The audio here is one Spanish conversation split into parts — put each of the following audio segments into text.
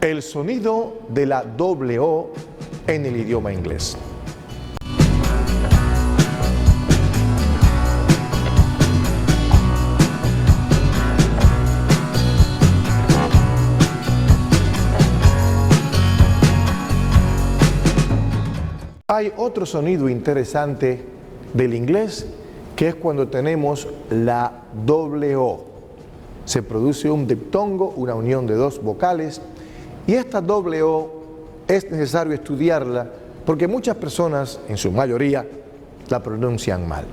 El sonido de la doble O en el idioma inglés. Hay otro sonido interesante del inglés que es cuando tenemos la doble O. Se produce un diptongo, una unión de dos vocales, y esta doble O es necesario estudiarla porque muchas personas, en su mayoría, la pronuncian mal.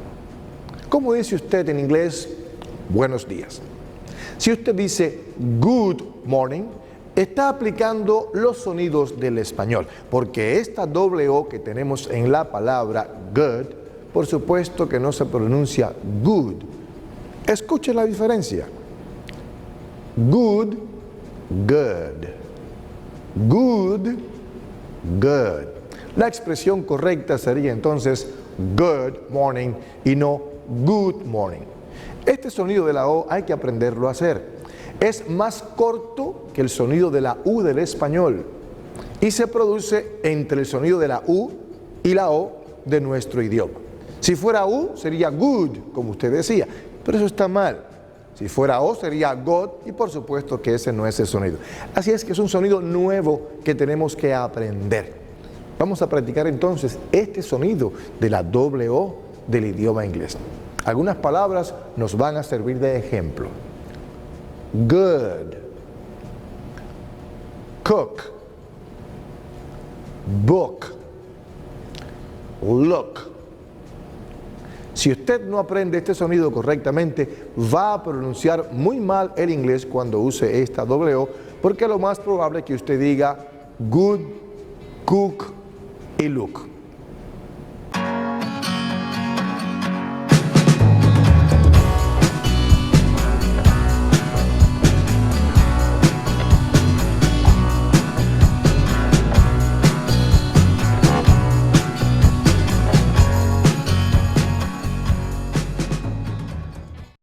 ¿Cómo dice usted en inglés buenos días? Si usted dice good morning, está aplicando los sonidos del español, porque esta doble O que tenemos en la palabra good, por supuesto que no se pronuncia good. Escuche la diferencia. Good, good. Good, good. La expresión correcta sería entonces good morning y no good morning. Este sonido de la O hay que aprenderlo a hacer. Es más corto que el sonido de la U del español y se produce entre el sonido de la U y la O de nuestro idioma. Si fuera U sería good, como usted decía, pero eso está mal. Si fuera O sería God y por supuesto que ese no es el sonido. Así es que es un sonido nuevo que tenemos que aprender. Vamos a practicar entonces este sonido de la doble O del idioma inglés. Algunas palabras nos van a servir de ejemplo. Good, cook, book, look. Si usted no aprende este sonido correctamente, va a pronunciar muy mal el inglés cuando use esta doble O, porque lo más probable es que usted diga good, cook y look.